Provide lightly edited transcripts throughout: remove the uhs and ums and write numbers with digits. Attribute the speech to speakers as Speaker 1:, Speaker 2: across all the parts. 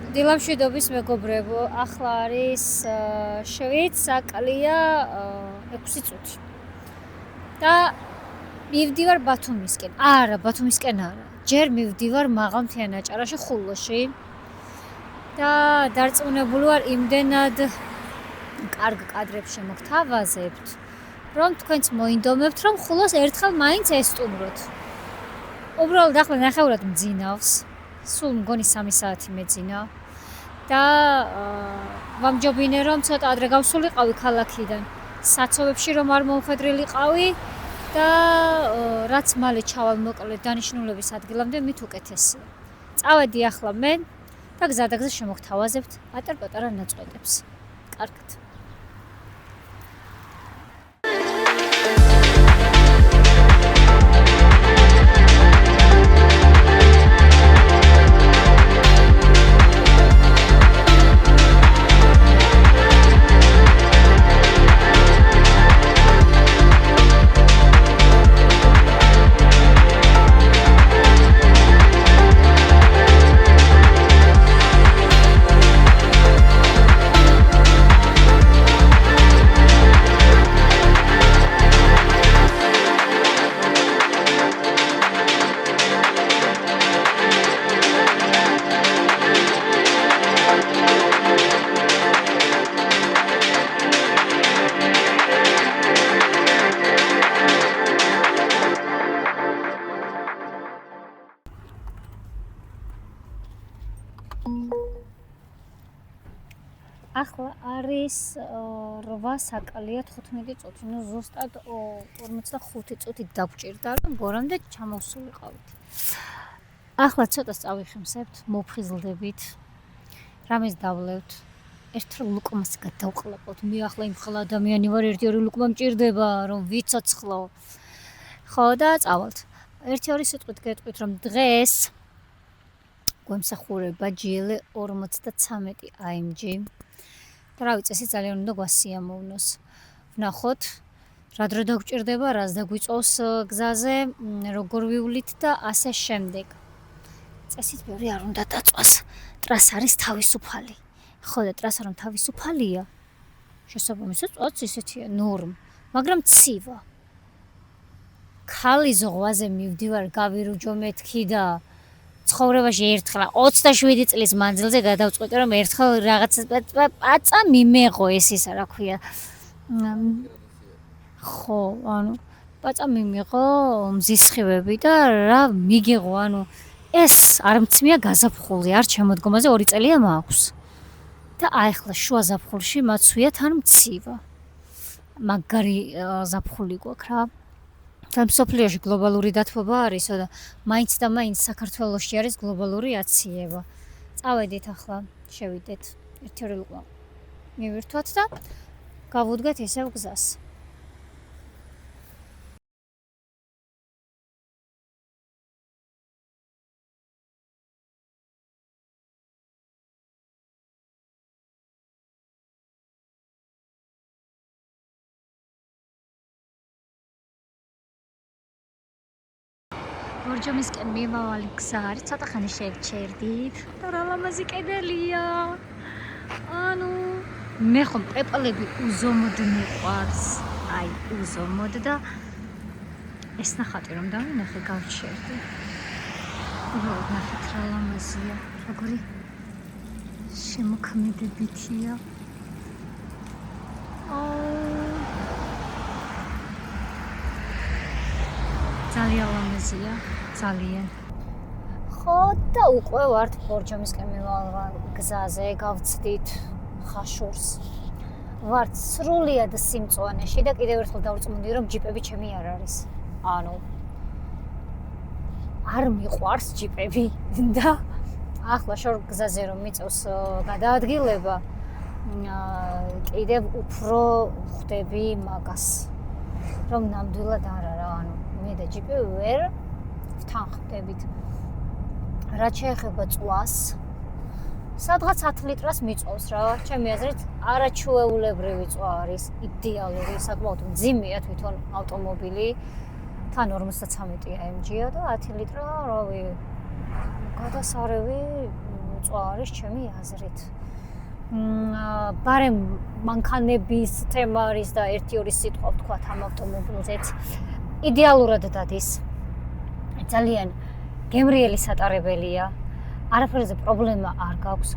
Speaker 1: დილამშვიდობის მეგობრებო, ახლა არის შვეიცარია 6 წუთი. და მივდივარ ბათუმისკენ. არა, ბათუმისკენ არა. ჯერ მივდივარ მაღალმთიან აჭარაში ხულოში. და დარწმუნებული ვარ იმდენად კარგ კადრებს შემოგთავაზებთ, რომ თქვენც მოინდომებთ, რომ ხულოს ერთხელ მაინც ესტუმროთ. უბრალოდ ახლა ნახევრად მძინავს. სულ მგონი 3 საათი მეძინა და ვამჯობინე რომ ცოტა ადრე გავსულიყავი ქალაქიდან. საცოვებში რომ არ მომხედრილიყავი და რაც მალე ჩავალ მოკლედ დანიშნულების ადგილამდე მით უკეთესია. წავედი ახლა მე და გზადაგზა შემოგთავაზებთ პატარ-პატარა ნაწყვეტებს. კარგად. ახლა არის 8 საკალია 15 წუთი, ნუ ზუსტად 45 წუთი დაგვჭირდა, რომ ბორამდე ჩამოვსულიყავით. ახლა ცოტა წავიხემსებთ, მოვხიზლდებით, რამეს დავლევთ, ერთ ლუკმას გადავყლაპოთ. მე ახლა იმ ხელ ადამიანი ვარ, ერთი-ორი ლუკმა მჭირდება, რომ ვიცოცხლო. ხო და წავალთ. ერთი-ორი სიტყვით გეტყვით, რომ დღეს გვემსახურება GL 53 AMG. რა ვიცი, ეს ძალიან უნდა გვასიამოვნოს. ვნახოთ, რა დრო დაგვჭირდება, რას დაგვიწოვს გზაზე, როგორ ვივლით და ასე შემდეგ. წესით ბევრი არ უნდა დაწვას. ტრასა არის თავისუფალი. ხო და ტრასა რომ თავისუფალია, შესაბამისად წვაც ისეთია ნორმ, მაგრამ ცივა. ქალი ზღვაზე მივდივარ, გავირუჯო მეთქი და ცხოვრებაში ერთხელ 27 წლის მანძილზე გადავწყვიტე რომ ერთხელ რაღაც პაცა მიმეღო ეს ისა რა ქვია. ხო, ანუ პაცა მიმეღო მზისხივები და რა მიგეღო, ანუ ეს არ მწმია გაზაფხული, არ ჩემოდგომაზე 2 წელია მაქვს. და ახლა შუა ზაფხულში მაცვია თან მცივა. მაგარი ზაფხული გვაქვს რა. და მსოფლიოში გლობალური დათბობა არისო და მაინც და მაინც საქართველოში არის გლობალური აციება. წავედით ახლა, შევიდეთ, ერთი-ორი ლუკმა მივირთვათ და გავუდგეთ ისევ გზას. ბორჯომისკენ მიმავალი გზა არის, ცოტა ხანი შევჩერდით და რა ლამაზი კედელია. ანუ მე ხომ პეპლები უზომოდ მიყვარს, აი უზომოდ და ეს ნახატი რომ დავინახე გავჩერდი. უბრალოდ ნახეთ რა ლამაზია, როგორი შემოქმედებითია. ძალიან ლამაზია, ძალიან. ხო და უკვე ვართ ბორჯომისკენ მიმავალ გზაზე, გავცდით ხაშურს. ვართ სრულიად სიმწვანეში და კიდევ ერთხელ დავწმუნდი რომ ჯიპები ჩემი არ არის. ანუ არ მიყვარს ჯიპები და ახლა შორ გზაზე რომ მიწევს გადაადგილება, კიდევ უფრო ხვდები მაგას. რომ ნამდვილად არა რა, ანუ მე და ჯიპი ვერ ვთანხმდებით. რაც შეეხება წვას, სადღაც 10 ლიტრას მიწევს რა. ჩემი აზრით, არაჩვეულებრივი წვა არის, იდეალური, საკმაოდ მძიმეა თვითონ ავტომობილი. თან 53 AMG-ა და 10 ლიტრა, რავი, გადასარევი უწვა არის ჩემი აზრით. ბარემ მანქანების თემა არის და 1-2 სიტყვა ვთქვათ ამ ავტომობილზეც. იდეალურად დადის. ძალიან გემრიელი სატარებელია. არაფერზე პრობლემა არ გაქვს.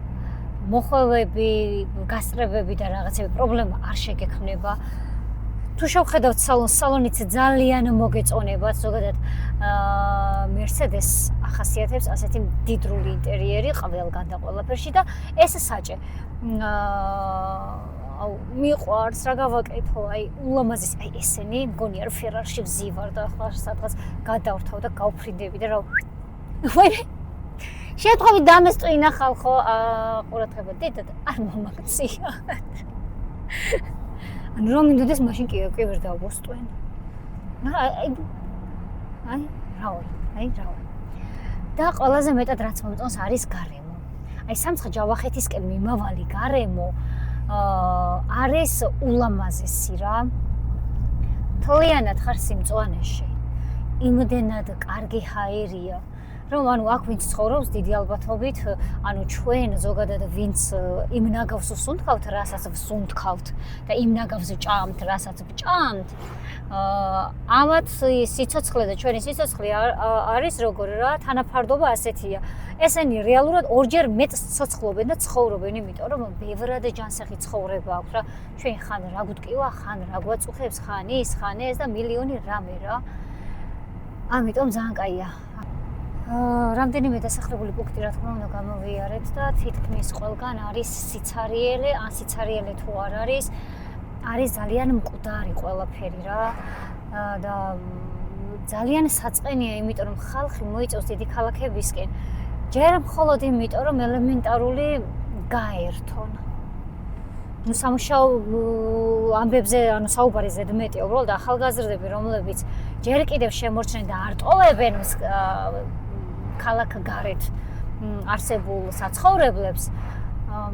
Speaker 1: მოხვევები, გასწრებები და რაღაცები პრობლემა არ შეგექმნება. თუ შევხედავთ სალონიც ძალიან მოგეწონებათ, ზოგადად Mercedes ახასიათებს ასეთი მდიდრული ინტერიერი ყველგან და ყველაფერში და ეს საჭე. მიყვარს რა გავაკეთო, ულამაზესი, ესენი, მგონი არ ფერარში ვზივარ და ახლა სადღაც გადავრთავ და გავფრინდები და რა. შეთხოვი დამესწრინა ხალხო, ყურადღება დიდად არ მომაქცია. ანუ რომ მინდოდეს მაშინ კი ვერ დავუსტვენ. რა. და ყველაზე მეტად რაც მომწონს არის გარემო. სამცხე ჯავახეთისკენ მიმავალი გარემო არის ულამაზესი რა. თლიანად ხარ სიმწვანეში. იმდენად კარგი ჰაერია. რომ აქ ვინც ცხოვრობს დიდი ალბათობით, ჩვენ ზოგადად ვინც იმ ნაგავს ვსუნთქავთ, რასაც ვსუნთქავთ და იმ ნაგავს ვჭამთ, რასაც ვჭამთ, ამათ სიცოცხლე და ჩვენი სიცოცხლე არის როგორ რა, თანაფარდობა ასეთია. ესენი რეალურად ორჯერ მეტ სიცოცხლობენ და ცხოვრობენ, იმიტომ რომ ბევრად ჯანსაღი ცხოვრება აქვს რა. ჩვენ ხან რა გვტკივა, ხან რა გვაწუხებს, ხან ის, ხან ეს და მილიონი რამე რა. ამიტომ ძალიან კაია. რამდენიმე დასახლებული პუნქტი რა თქმა უნდა გამოვიარეთ და თითქმის ყველგან არის სიცარიელე, ან სიცარიელე თუ არ არის ძალიან მკვდარი ყველაფერი რა და ძალიან საწყენია, იმიტომ რომ ხალხი მოიწევს დიდი ქალაქებისკენ. ჯერ მხოლოდ იმიტომ რომ ელემენტარული გაერთონ. სამუშაო ამბებზე, საუბარი ზედმეტი, უბრალოდ ახალგაზრდები, რომლებიც ჯერ კიდევ შემორჩნენ და არ ტოვებენ ქალაქ გარეთ არსებულ საცხოვრებლებს,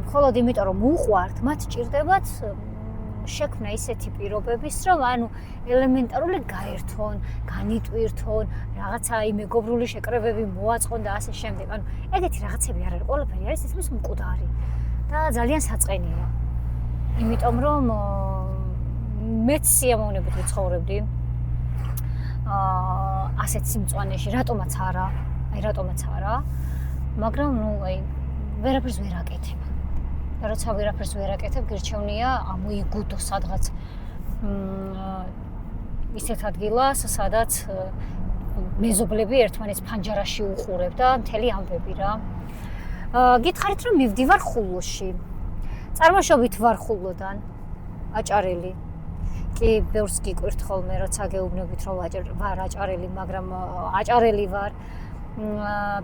Speaker 1: მხოლოდ იმიტომ რომ უყვართ, მათ ჭირდებათ შექმნა ისეთი პირობების, რომ ელემენტარული გაერთონ, განიტვირთონ, რაღაცა მეგობრული შეკრებები მოაწყონ და ასე შემდეგ. ეგეთი რაღაცები არ არის, ყველაფერი არის თითქმის მკვდარი და ძალიან საწყენია. იმიტომ რომ მეც სიამოვნებით ვიცხოვრებდი ასეთ სიმწვანეში, რატომაც არა, მაგრამ ვერაფერს ვერ აკეთებ. როცა ვერაფერს ვერ აკეთებ, გირჩევნია ამოიგუდო სადღაც ისეთ ადგილას, სადაც მეზობლები ერთმანეთს ფანჯარაში უყურებ და მთელი ამბები რა. გითხარით რომ მივდივარ ხულოში. წარმოშობით ვარ ხულოდან, აჭარელი. კი, ბევრს გიკვირთ ხოლმე, როცა გეუბნებით რომ ვარ აჭარელი, მაგრამ აჭარელი ვარ.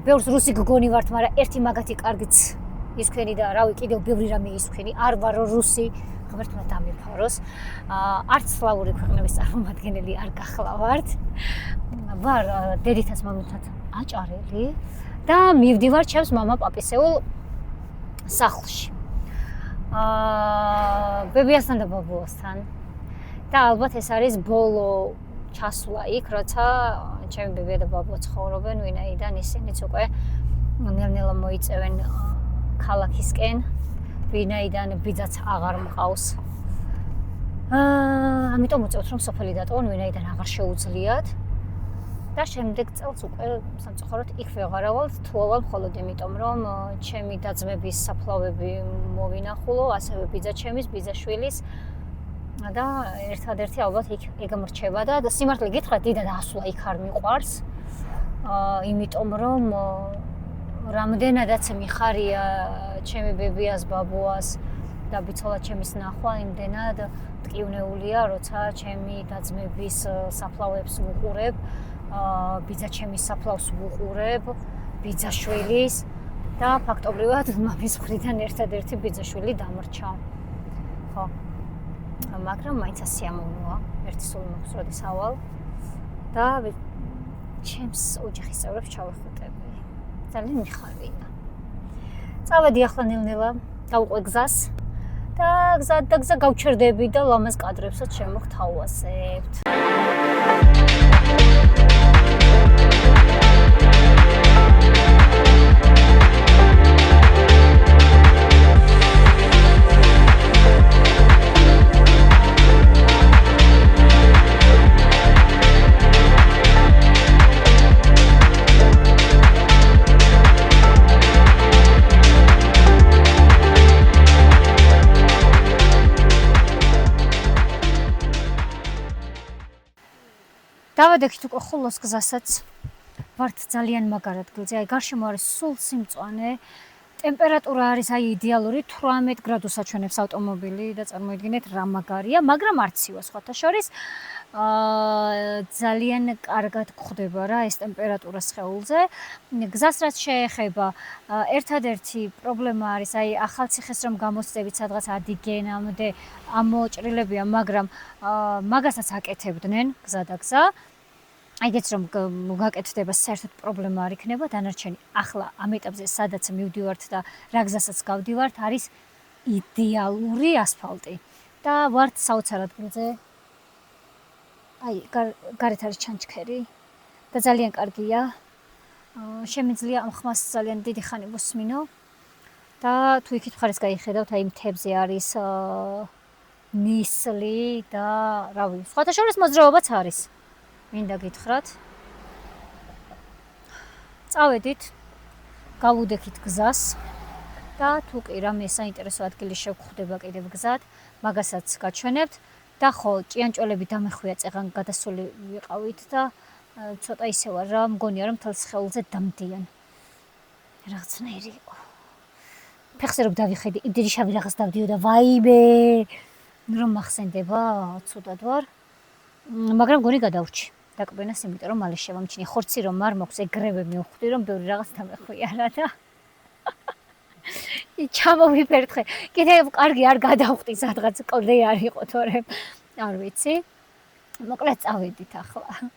Speaker 1: ბევრს რუსი გგონი ვართ, მაგრამ ერთი მაგათი კარგიც ისქვენი და რავი, კიდევ ბევრი რამე ისქვენი. არ ვარ რუსი, ღმერთმა დამიფაროს. არც სლავური ქვეყნების წარმომადგენელი არ გახლავართ. ვარ დედითაც მამითაც აჭარელი და მივდივარ ჩემს მამა-პაპისეულ სახლში. ბებიასთან და ბაბუასთან. და ალბათ ეს არის ბოლო ჩასვლა იქ, როცა ჩემი ბებია და ბაბუა ცხოვრობენ, ვინაიდან ისინიც უკვე ნელ-ნელა მოიწევენ ქალაქისკენ, ვინაიდან ბიძაც აღარ მყავს. ამიტომ უწევთ რომ სოფელი დატოვონ, ვინაიდან აღარ შეუძლიათ. და შემდეგ წელს უკვე სამწუხაროდ იქ ვეღარავალთ, თუ ავალ მხოლოდ იმიტომ რომ ჩემი და-ძმების საფლავები მოვინახულო, ასევე ბიძა ჩემის, ბიძაშვილის და ერთადერთი ალბათ იქ მრჩება და სიმართლე გითხრათ, დიდად ასვლა იქ არ მიყვარს. იმიტომ რომ რამდენადაც მიხარია ჩემი ბებიას, ბაბუას და ბიცოლა ჩემის ნახვა, იმდენად მტკივნეულია, როცა ჩემი და-ძმების საფლავებს ვუყურებ, ბიძა ჩემის საფლავს ვუყურებ, ბიძაშვილის და ფაქტობრივად მამის მხრიდან ერთადერთი ბიძაშვილი დამრჩა. ხო. მაგრამ მაინც სიამოვნოა, ერთი სულ მოგწოდეს ავალ და ჩემს ოჯახის წევრებს ჩავეხუტები. ძალიან მიხარია. წავედი ახლა ნელ-ნელა, გავუყვე გზას და გზა გავჩერდები და ლამაზ კადრებსაც შემოგთავაზებთ. დავადექით უკვე ხულოს გზასაც. ვართ ძალიან მაგარად გილზე, აი გარშემო არის სულ სიმწვანე. ტემპერატურა არის აი იდეალური 18 გრადუსს აჩვენებს ავტომობილი და წარმოიდგინეთ რა მაგარია, მაგრამ არ ცივა სხვათა შორის. ძალიან კარგად გვხვდება რა ეს ტემპერატურა სხეულზე. გზას რაც შეეხება, ერთადერთი პრობლემა არის აი ახალციხეს რომ გამოსწევით სადღაც ადიგენამდე ამოჭრილებია, მაგრამ მაგასაც აკეთებდნენ გზა და გზა. აიგეც რომ გაკეთდება საერთოდ პრობლემა არ იქნება, დანარჩენი ახლა ამ ეტაპზე სადაც მივდივართ და რა გზასაც გავდივართ არის იდეალური ასფალტი და ვართ საოცარ ადგილზე. აი გარეთ არის ჩანჩქერი და ძალიან კარგია. შემიძლია ამ ხმას ძალიან დიდი ხანი მოსმინო და თუ იქით მხარეს გაიხედავთ, აი მთებზე არის ნისლი და რავი, სხვათა შორის მოძრაობაც არის. მინდა გითხრათ. წავედით, გავუდექით გზას და თუ კი რამე საინტერესო ადგილი შევხვდება კიდევ გზად, მაგასაც გაჩვენებთ და ხო, ჭიანჭველები დამეხვია წეღან გადასული ვიყავით და ცოტა ისევა რა, მგონია რომ მთელ სხეულზე დამდიან. რაღაცნაირი იყო. ფეხზე რომ დავიხედი, იმდენი შავი რაღაც დავდიოდა, ვაიმე! რომ მახსენდება, ცუდად ვარ. მაგრამ გონი გადავრჩი. დაკბენას, იმიტომ რომ მალე შევამჩნია. ხორცი რომ არ მაქვს, ეგრევე მივხვდი რომ ბევრი რაღაც დამეხვია რა და ჩამოვიფერთხე. კიდევ კარგი არ გადავხვდი სადღაც კლდე არ იყო თორემ. არ ვიცი. მოკლედ წავედით ახლა.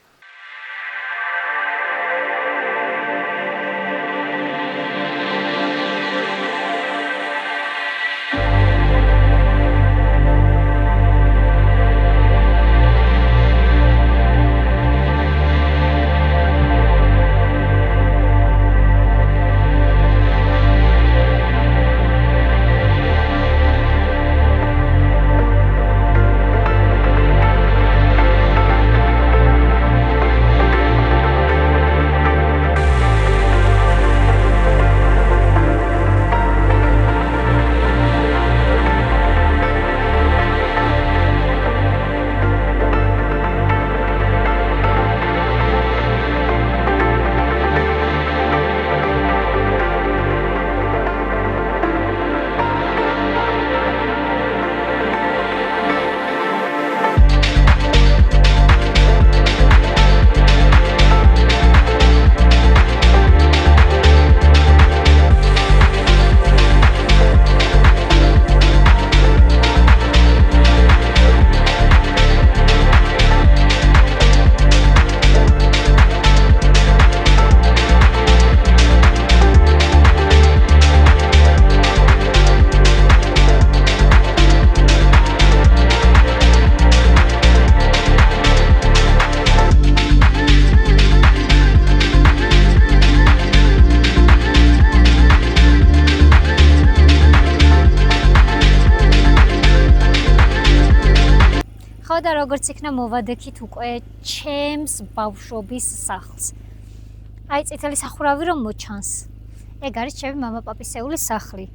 Speaker 1: და როგორც იქნა მოვადექით უკვე ჩემს ბავშვობის სახლს. აი წითელი სახურავი რომ მოჩანს. ეგ არის ჩემი მამა-პაპისეულის სახლი.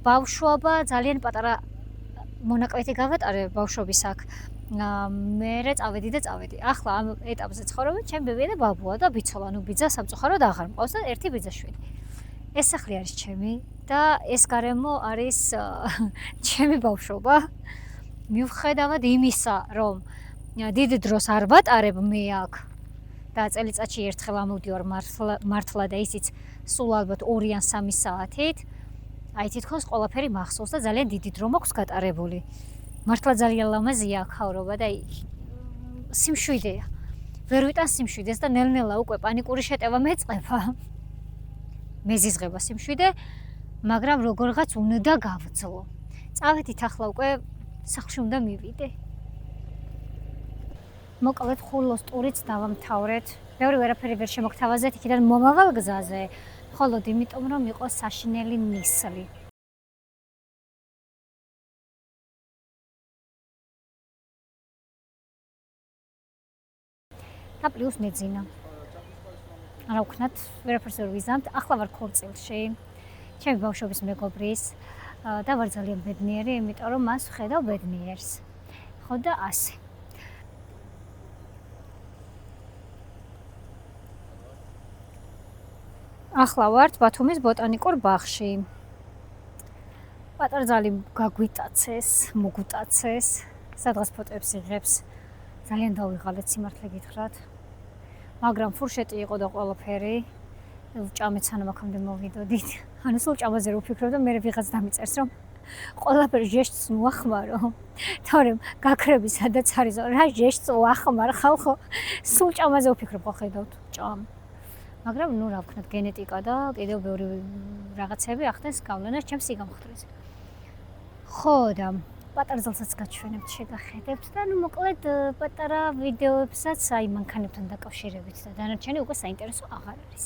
Speaker 1: ბავშვობა ძალიან პატარა მონაკვეთი გავატარე ბავშვობის აქ. მერე წავედი და წავედი. ახლა ამ ეტაპზე ცხოვრობ, ჩემი ბებია და ბაბუა და ბიცოლა, ნუ ბიძა სამწუხაროდ აღარ მყავს და ერთი ბიძაშვილი. ეს სახლი არის ჩემი და ეს გარემო არის ჩემი ბავშვობა. მიუხედავად იმისა, რომ დიდ დროს არ ვატარებ მე აქ და წელიწადში ერთხელ ამოვდივარ მართლა და ისიც სულ ალბათ 2 ან 3 საათით, აი თითქოს ყველაფერი მახსოვს და ძალიან დიდი დრო მაქვს გატარებული. მართლა ძალიან ლამაზია აქაურობა და სიმშვიდეა. ვერ ვიტან სიმშვიდეს და ნელ-ნელა უკვე პანიკური შეტევა მეწყება. მეზიზღება სიმშვიდე, მაგრამ როგორღაც უნდა გავძლო. წავედით ახლა უკვე სახლში უნდა მივიდე. მოკლედ ხულოს ტურიც დავამთავრეთ. ბევრი ვერაფერი ვერ შემოგთავაზეთ იქიდან მომავალ გზაზე, მხოლოდ იმიტომ რომ იყო საშინელი ნისლი. და პლუს მეძინა. არა ვქნათ, ვერაფერს ვერ ვიზამთ. ახლა ვარ ქორწილში. ჩემი ბავშვობის მეგობრის და ვარ ძალიან ბედნიერი, იმიტომ რომ მას ვხედავ ბედნიერს. ხო და ასე. ახლა ვართ ბათუმის ბოტანიკურ ბაღში. პატარა ძალი გაგვიტაცეს, მოგუტაცეს, სადღაც ფოტოებს იღებს. ძალიან დავიღალეთ სიმართლე გითხრათ. მაგრამ ფურშეტი იყო და ყველაფერი. ჭამეც ანუ აქამდე მოვიდოდით. ანუ სულ ჭამაზე რო ვფიქრობ და მე ვიღაც დამიწერს რომ ყველაფერი ჟეშტს უახმარო. თორემ გაქრები სადაც არის რა ჟეშტს უახმარ ხალხო. სულ ჭამაზე ვფიქრობ ხო ხედავთ ჭამ. მაგრამ ნუ რა ვქნათ გენეტიკა და კიდევ ბევრი რაღაცები ახდენს გავლენას ჩემს სიგამხდაზე. ხო და პატარა ძალსაც გაჩვენებთ შეგახედებთ და ნუ მოკლედ პატარა ვიდეოებსაც აი მანქანებთან დაკავშირებით და დანარჩენი უკვე საინტერესო აღარ არის.